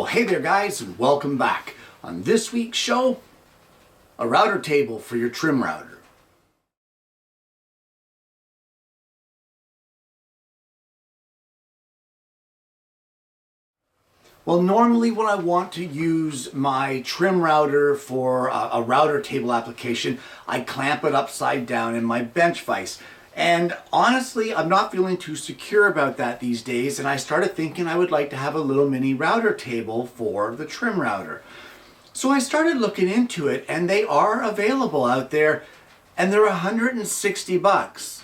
hey there guys, and welcome back. On this week's show, a router table for your trim router. Well, normally when I want to use my trim router for a router table application, I clamp it upside down in my bench vise. And honestly, I'm not feeling too secure about that these days, and I started thinking I would like to have a little mini router table for the trim router. So I started looking into it, and they are available out there, and they're 160 bucks.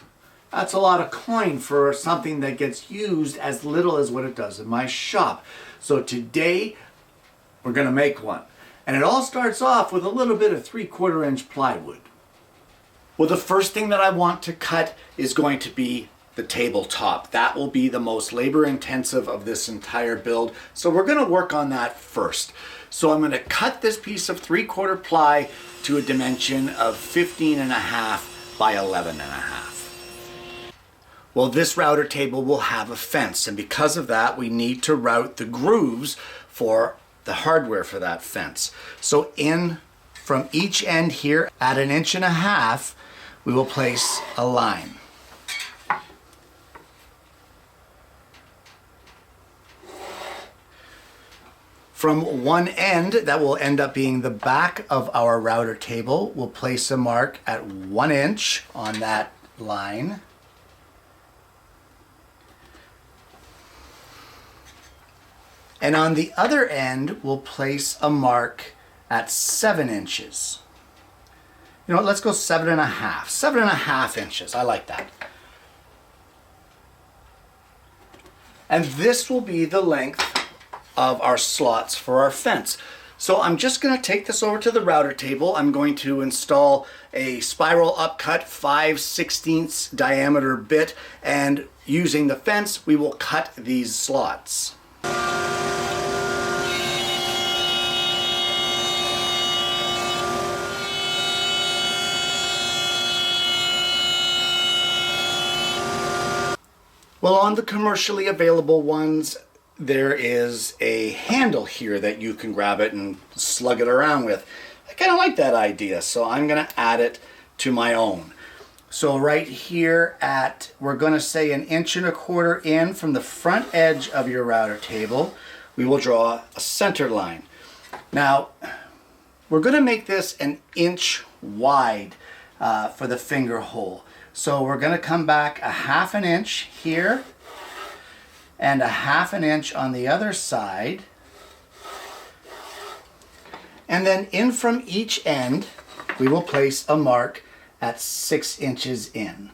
That's a lot of coin for something that gets used as little as what it does in my shop. So today, we're gonna make one. And it all starts off with a little bit of 3/4 inch plywood. Well, the first thing that I want to cut is going to be the tabletop. That will be the most labor intensive of this entire build. So we're gonna work on that first. So I'm gonna cut this piece of 3/4 ply to a dimension of 15.5 by 11.5. Well, this router table will have a fence, and because of that, we need to route the grooves for the hardware for that fence. So in from each end here at 1.5 inches, we will place a line. From one end, that will end up being the back of our router table, we'll place a mark at 1 inch on that line. And on the other end, we'll place a mark at 7 inches. You know what, let's go 7.5. 7.5 inches, I like that. And this will be the length of our slots for our fence. So I'm just gonna take this over to the router table. I'm going to install a spiral upcut 5/16 diameter bit, and using the fence, we will cut these slots. Well, on the commercially available ones, there is a handle here that you can grab it and slug it around with. I kind of like that idea, so I'm going to add it to my own. So right here we're going to say 1.25 inches in from the front edge of your router table, we will draw a center line. Now, we're going to make this 1 inch wide for the finger hole. So we're going to come back 1/2 inch here and 1/2 inch on the other side. And then in from each end, we will place a mark at 6 inches in.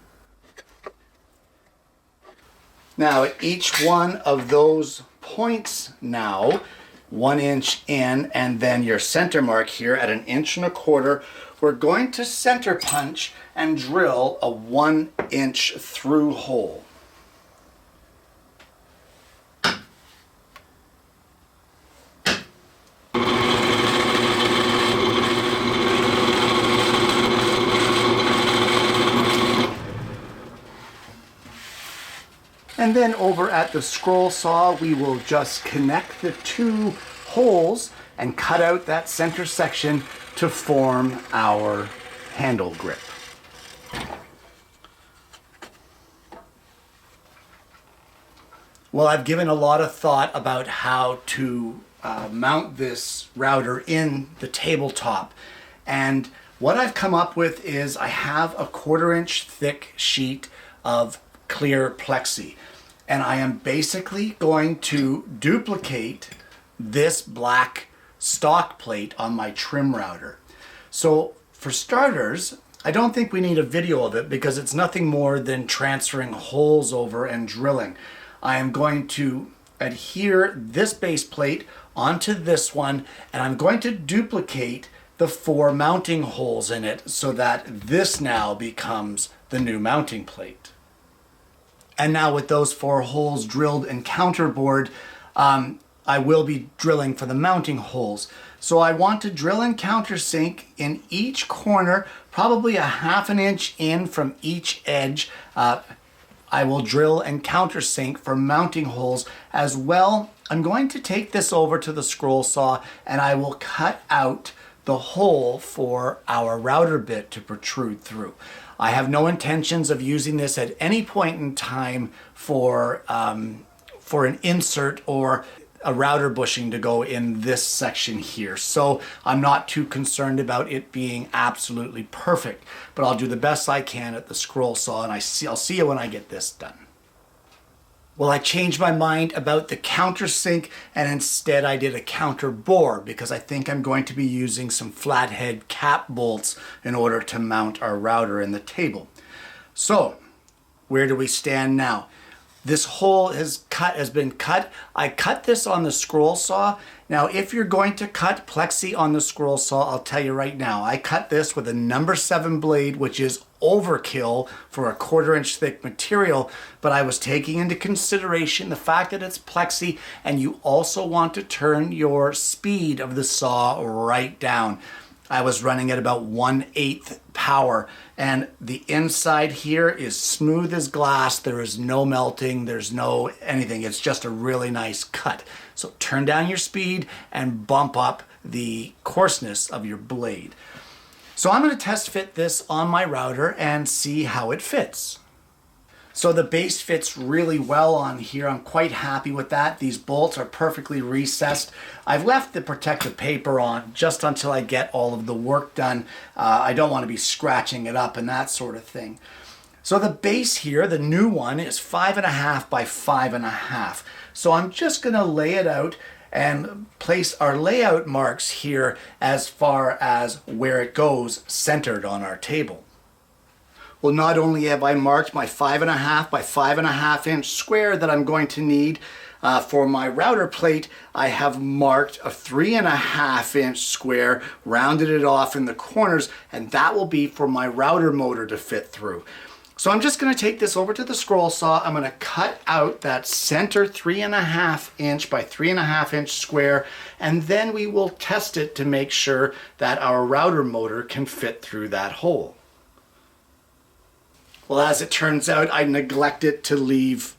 Now at each one of those points now, 1 inch in and then your center mark here at 1.25 inches, we're going to center punch and drill a 1 inch through hole. And then over at the scroll saw, we will just connect the two holes and cut out that center section to form our handle grip. Well, I've given a lot of thought about how to mount this router in the tabletop. And what I've come up with is I have a 1/4 inch thick sheet of clear plexi. And I am basically going to duplicate this black stock plate on my trim router. So for starters, I don't think we need a video of it because it's nothing more than transferring holes over and drilling. I am going to adhere this base plate onto this one, and I'm going to duplicate the 4 mounting holes in it so that this now becomes the new mounting plate. And now with those 4 holes drilled and counterbored, I will be drilling for the mounting holes. So I want to drill and countersink in each corner, probably 1/2 inch in from each edge. I will drill and countersink for mounting holes, as well I'm going to take this over to the scroll saw and I will cut out the hole for our router bit to protrude through. I have no intentions of using this at any point in time for an insert or a router bushing to go in this section here. So I'm not too concerned about it being absolutely perfect, but I'll do the best I can at the scroll saw, and I'll see you when I get this done. Well, I changed my mind about the countersink, and instead I did a counter bore because I think I'm going to be using some flathead cap bolts in order to mount our router in the table. So, where do we stand now? This hole has been cut. I cut this on the scroll saw. Now, if you're going to cut plexi on the scroll saw, I'll tell you right now, I cut this with a number 7 blade, which is overkill for a 1/4 inch thick material, but I was taking into consideration the fact that it's plexi, and you also want to turn your speed of the saw right down. I was running at about 1/8 power, and the inside here is smooth as glass. There is no melting, there's no anything. It's just a really nice cut. So turn down your speed and bump up the coarseness of your blade. So I'm going to test fit this on my router and see how it fits. So the base fits really well on here. I'm quite happy with that. These bolts are perfectly recessed. I've left the protective paper on just until I get all of the work done. I don't want to be scratching it up and that sort of thing. So the base here, the new one, is 5.5 by 5.5. So I'm just going to lay it out and place our layout marks here as far as where it goes centered on our table. Well, not only have I marked my 5.5 by 5.5 inch square that I'm going to need for my router plate, I have marked a 3.5 inch square, rounded it off in the corners, and that will be for my router motor to fit through. So I'm just going to take this over to the scroll saw. I'm going to cut out that center 3.5 inch by 3.5 inch square, and then we will test it to make sure that our router motor can fit through that hole. Well, as it turns out, I neglected to leave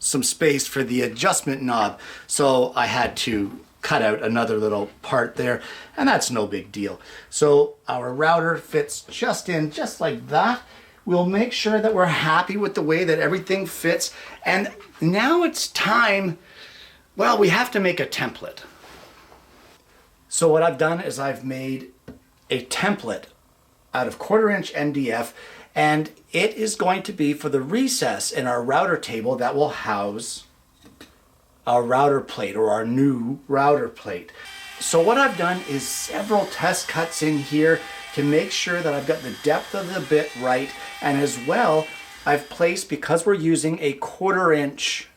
some space for the adjustment knob, so I had to cut out another little part there, and that's no big deal. So our router fits just in, just like that. We'll make sure that we're happy with the way that everything fits, and now it's time, well, we have to make a template. So what I've done is I've made a template out of 1/4 inch MDF, and it is going to be for the recess in our router table that will house our router plate, or our new router plate. So what I've done is several test cuts in here to make sure that I've got the depth of the bit right, and as well I've placed, because we're using a 1/4 inch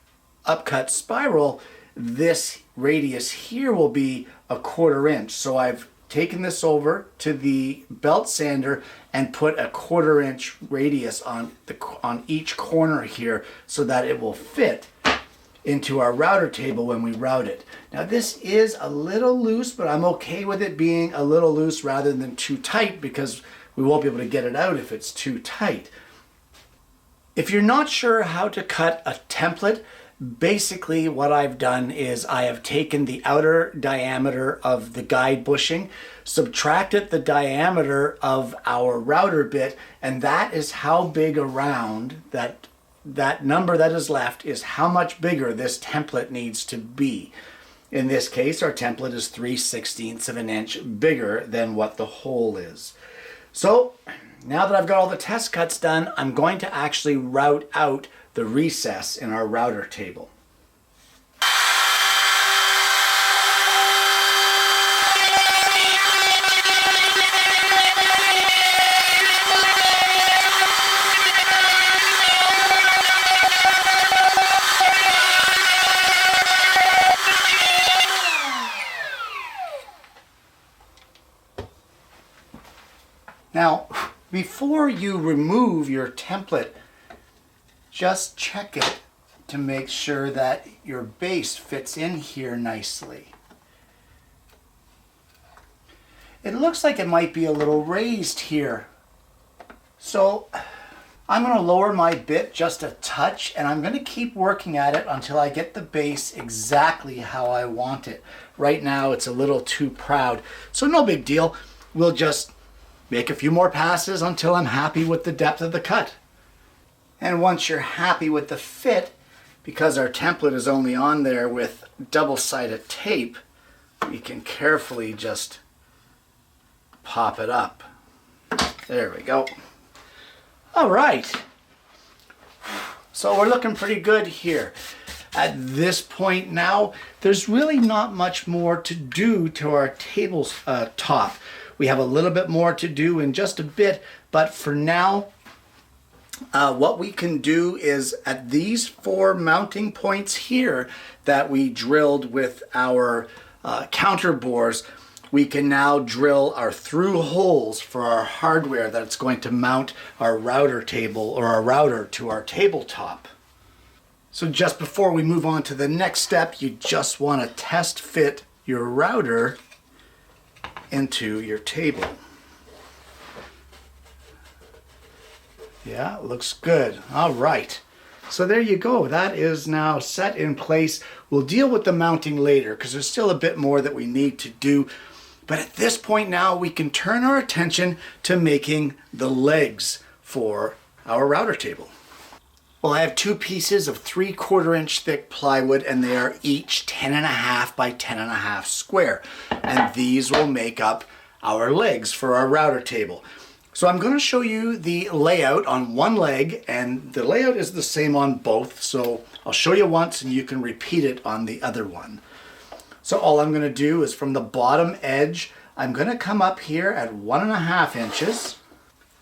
upcut spiral, this radius here will be a 1/4 inch. So I've taken this over to the belt sander and put a 1/4 inch radius on each corner here so that it will fit into our router table when we route it. Now this is a little loose, but I'm okay with it being a little loose rather than too tight, because we won't be able to get it out if it's too tight. If you're not sure how to cut a template, basically what I've done is I have taken the outer diameter of the guide bushing, subtracted the diameter of our router bit, and that is how big around that number that is left is how much bigger this template needs to be. In this case, our template is 3/16 of an inch bigger than what the hole is. So now that I've got all the test cuts done, I'm going to actually route out the recess in our router table. Now, before you remove your template, just check it to make sure that your base fits in here nicely. It looks like it might be a little raised here. So I'm going to lower my bit just a touch, and I'm going to keep working at it until I get the base exactly how I want it. Right now it's a little too proud, so no big deal. We'll just make a few more passes until I'm happy with the depth of the cut. And once you're happy with the fit, because our template is only on there with double-sided tape, we can carefully just pop it up. There we go. All right. So we're looking pretty good here. At this point now, there's really not much more to do to our table's top. We have a little bit more to do in just a bit, but for now, what we can do is at these 4 mounting points here that we drilled with our counter bores, we can now drill our through holes for our hardware that's going to mount our router table or our router to our tabletop. So just before we move on to the next step, you just want to test fit your router into your table. Yeah, looks good. All right. So there you go. That is now set in place. We'll deal with the mounting later because there's still a bit more that we need to do. But at this point now, we can turn our attention to making the legs for our router table. Well, I have 2 pieces of 3/4 inch thick plywood, and they are each 10.5 by 10.5 square. And these will make up our legs for our router table. So I'm going to show you the layout on one leg, and the layout is the same on both. So I'll show you once and you can repeat it on the other one. So all I'm going to do is from the bottom edge, I'm going to come up here at 1.5 inches.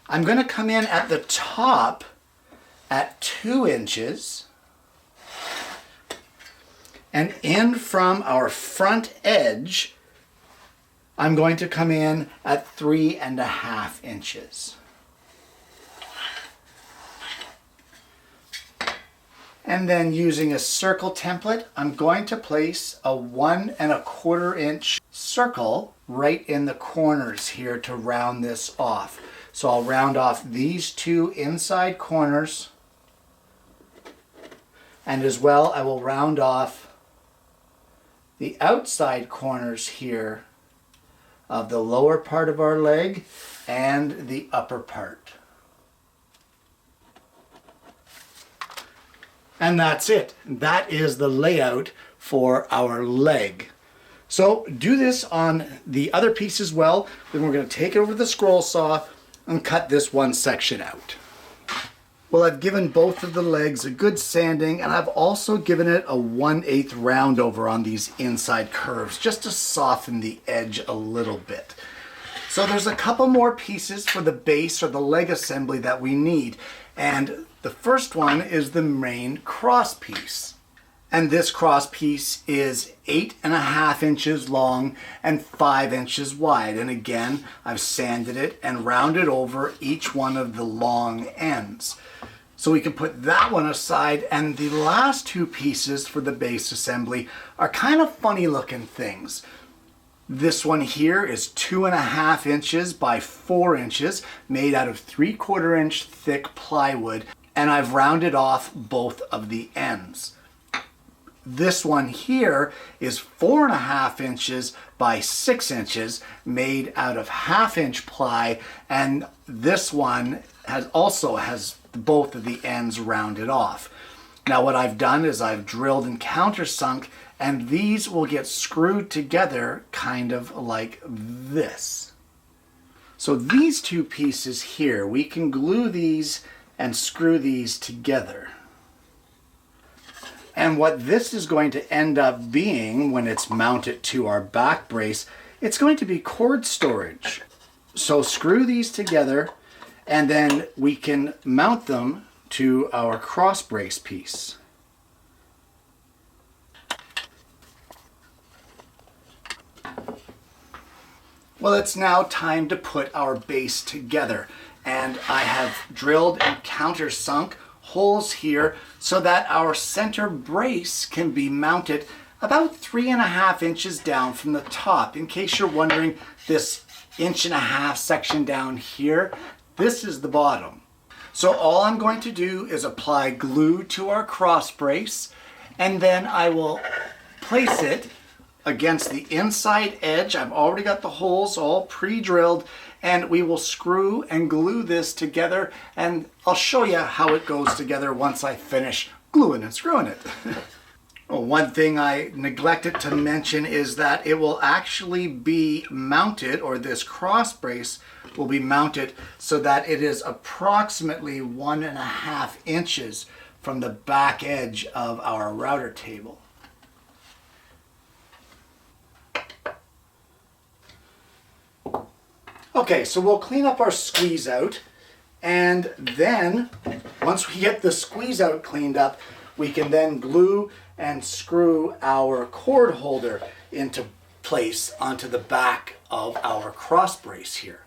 I'm going to come in at the top at 2 inches. And in from our front edge, I'm going to come in at 3.5 inches. And then using a circle template, I'm going to place a 1.25 inch circle right in the corners here to round this off. So I'll round off these 2 inside corners, and as well I will round off the outside corners here of the lower part of our leg and the upper part. And that's it. That is the layout for our leg. So do this on the other piece as well. Then we're going to take it over the scroll saw and cut this one section out. Well, I've given both of the legs a good sanding, and I've also given it a 1/8 round over on these inside curves just to soften the edge a little bit. So there's a couple more pieces for the base or the leg assembly that we need. And the first one is the main cross piece. And this cross piece is 8.5 inches long and 5 inches wide. And again, I've sanded it and rounded over each one of the long ends. So we can put that one aside, and the last 2 pieces for the base assembly are kind of funny looking things. This one here is 2.5 inches by 4 inches, made out of 3/4 inch thick plywood, and I've rounded off both of the ends. This one here is 4.5 inches by 6 inches, made out of 1/2 inch ply, and this one also has both of the ends rounded off. Now what I've done is I've drilled and countersunk, and these will get screwed together kind of like this. So these 2 pieces here, we can glue these and screw these together. And what this is going to end up being when it's mounted to our back brace, it's going to be cord storage. So screw these together, and then we can mount them to our cross brace piece. Well, it's now time to put our base together, and I have drilled and countersunk holes here so that our center brace can be mounted about 3.5 inches down from the top. In case you're wondering, this 1.5 inch section down here, this is the bottom. So all I'm going to do is apply glue to our cross brace, and then I will place it against the inside edge. I've already got the holes all pre-drilled, and we will screw and glue this together, and I'll show you how it goes together once I finish gluing and screwing it. Well, one thing I neglected to mention is that it will actually be mounted, or this cross brace will be mounted so that it is approximately 1.5 inches from the back edge of our router table. Okay, so we'll clean up our squeeze out, and then once we get the squeeze out cleaned up, we can then glue and screw our cord holder into place onto the back of our cross brace here.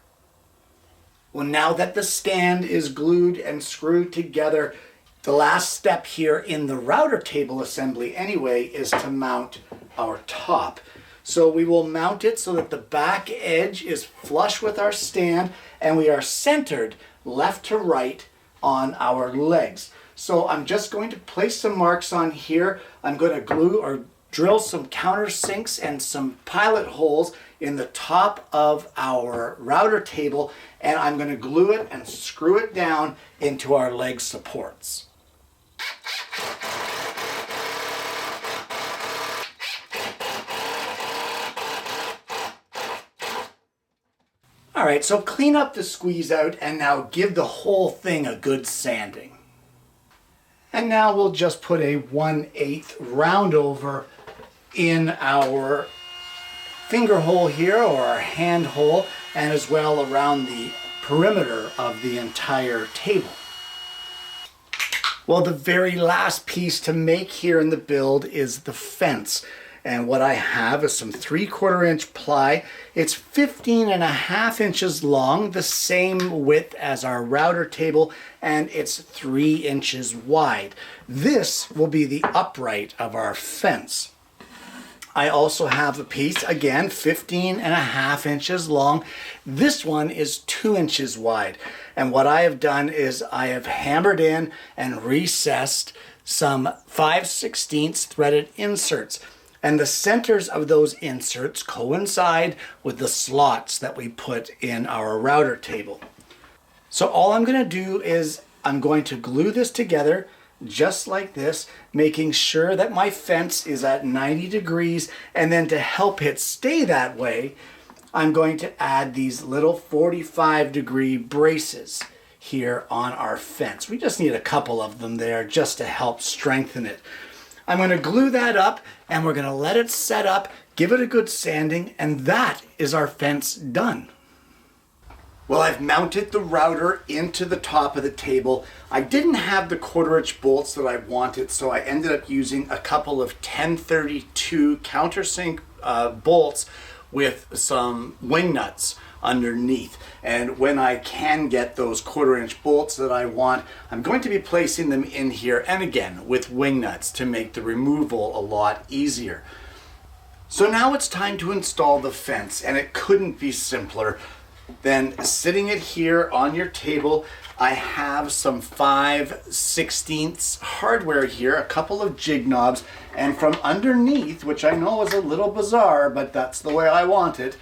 Well, now that the stand is glued and screwed together, the last step here in the router table assembly anyway is to mount our top. So we will mount it so that the back edge is flush with our stand and we are centered left to right on our legs. So I'm just going to place some marks on here. I'm going to glue or drill some countersinks and some pilot holes in the top of our router table, and I'm going to glue it and screw it down into our leg supports. All right, so clean up the squeeze out and now give the whole thing a good sanding. And now we'll just put a 1/8 round over in our finger hole here, or our hand hole, and as well around the perimeter of the entire table. Well, the very last piece to make here in the build is the fence. And what I have is some 3/4 inch ply. It's 15.5 inches long, the same width as our router table, and it's 3 inches wide. This will be the upright of our fence. I also have a piece, again, 15.5 inches long. This one is 2 inches wide. And what I have done is I have hammered in and recessed some 5/16 threaded inserts. And the centers of those inserts coincide with the slots that we put in our router table. So all I'm going to do is I'm going to glue this together just like this, making sure that my fence is at 90 degrees, and then to help it stay that way, I'm going to add these little 45-degree braces here on our fence. We just need a couple of them there just to help strengthen it. I'm going to glue that up, and we're going to let it set up, give it a good sanding, and that is our fence done. Well, I've mounted the router into the top of the table. I didn't have the 1/4 inch bolts that I wanted, so I ended up using a couple of 1032 countersink bolts with some wing nuts underneath. And when I can get those 1/4 inch bolts that I want, I'm going to be placing them in here, and again with wing nuts to make the removal a lot easier. So now it's time to install the fence, and it couldn't be simpler than sitting it here on your table. I have some 5/16 hardware here, a couple of jig knobs, and from underneath, which I know is a little bizarre, but that's the way I want it,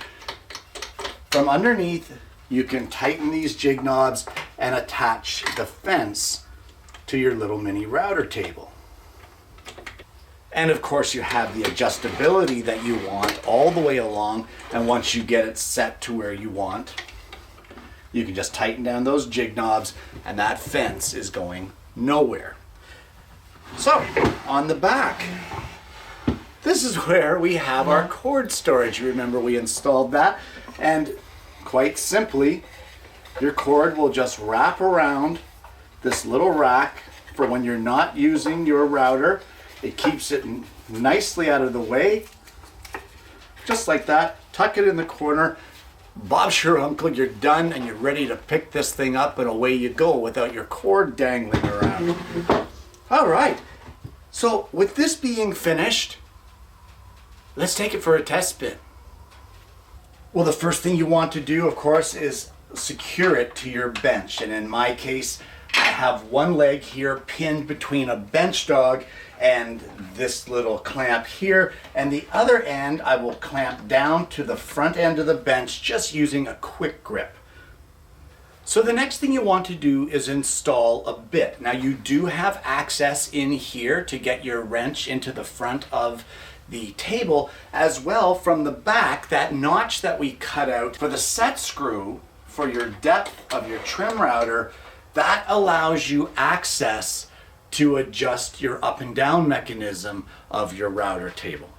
from underneath you can tighten these jig knobs and attach the fence to your little mini router table. And of course you have the adjustability that you want all the way along, and once you get it set to where you want, you can just tighten down those jig knobs and that fence is going nowhere. So on the back, this is where we have our cord storage. You remember we installed that, and quite simply your cord will just wrap around this little rack for when you're not using your router. It keeps it nicely out of the way, just like that. Tuck it in the corner. Bob's your uncle, you're done, and you're ready to pick this thing up, and away you go without your cord dangling around. All right, so with this being finished, let's take it for a test spin. Well, the first thing you want to do, of course, is secure it to your bench, and in my case, I have one leg here pinned between a bench dog and this little clamp here, and the other end I will clamp down to the front end of the bench just using a quick grip. So the next thing you want to do is install a bit. Now you do have access in here to get your wrench into the front of the table, as well from the back, that notch that we cut out for the set screw for your depth of your trim router, that allows you access to adjust your up and down mechanism of your router table.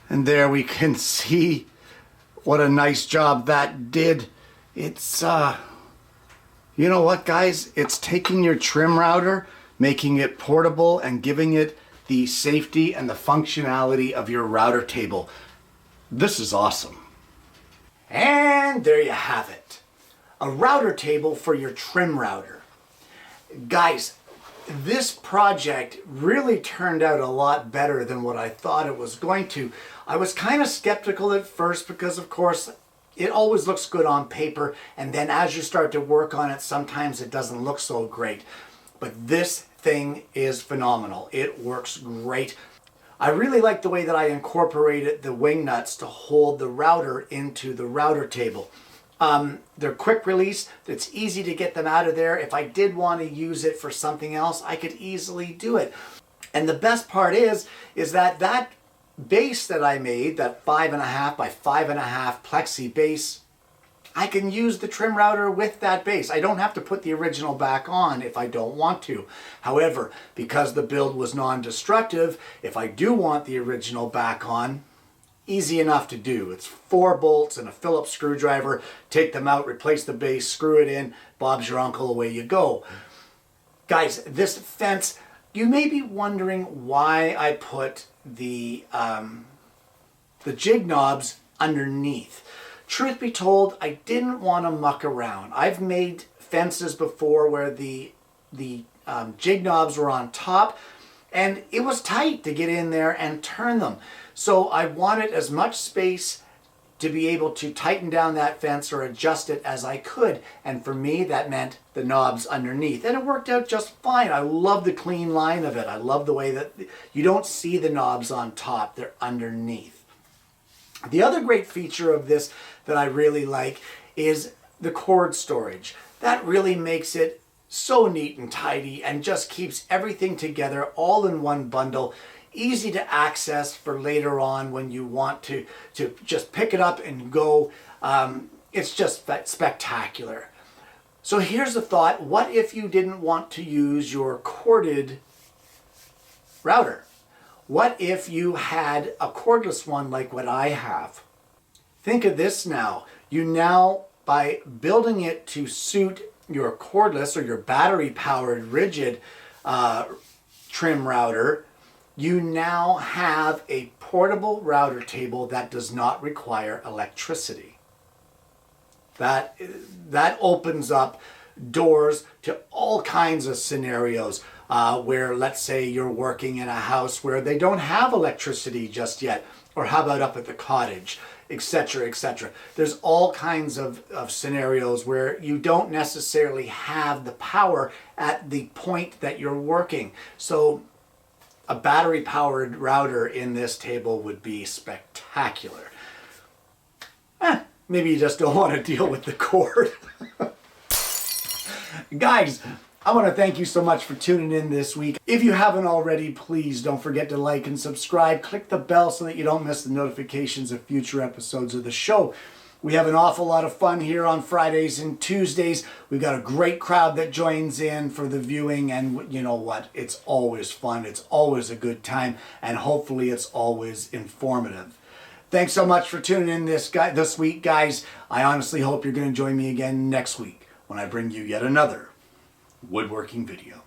And there we can see what a nice job that did. It's, you know what, guys? It's taking your trim router, making it portable, and giving it the safety and the functionality of your router table. This is awesome. And there you have it. A router table for your trim router. Guys, this project really turned out a lot better than what I thought it was going to. I was kind of skeptical at first because, of course, it always looks good on paper, and then as you start to work on it, sometimes it doesn't look so great. But this thing is phenomenal. It works great. I really like the way that I incorporated the wing nuts to hold the router into the router table. They're quick release. It's easy to get them out of there. If I did want to use it for something else, I could easily do it. And the best part is that base that I made, that 5.5 by 5.5 plexi base, I can use the trim router with that base. I don't have to put the original back on if I don't want to. However, because the build was non-destructive, if I do want the original back on, easy enough to do. It's 4 bolts and a Phillips screwdriver. Take them out, replace the base, screw it in, Bob's your uncle, away you go. Guys, this fence, you may be wondering why I put the jig knobs underneath. Truth be told, I didn't want to muck around. I've made fences before where the jig knobs were on top, and it was tight to get in there and turn them. So I wanted as much space to be able to tighten down that fence or adjust it as I could. And for me, that meant the knobs underneath. And it worked out just fine. I love the clean line of it. I love the way that you don't see the knobs on top, they're underneath. The other great feature of this that I really like is the cord storage. That really makes it so neat and tidy and just keeps everything together all in one bundle. Easy to access for later on when you want to just pick it up and go. It's just spectacular. So here's the thought. What if you didn't want to use your corded router? What if you had a cordless one like what I have? Think of this now. You now, by building it to suit your cordless or your battery-powered rigid trim router, you now have a portable router table that does not require electricity. That opens up doors to all kinds of scenarios where, let's say, you're working in a house where they don't have electricity just yet, or how about up at the cottage, etc., etc. There's all kinds of scenarios where you don't necessarily have the power at the point that you're working. So a battery-powered router in this table would be spectacular. Maybe you just don't want to deal with the cord. Guys, I want to thank you so much for tuning in this week. If you haven't already, please don't forget to like and subscribe. Click the bell so that you don't miss the notifications of future episodes of the show. We have an awful lot of fun here on Fridays and Tuesdays. We've got a great crowd that joins in for the viewing, and you know what? It's always fun. It's always a good time, and hopefully it's always informative. Thanks so much for tuning in this week, guys. I honestly hope you're going to join me again next week when I bring you yet another woodworking video.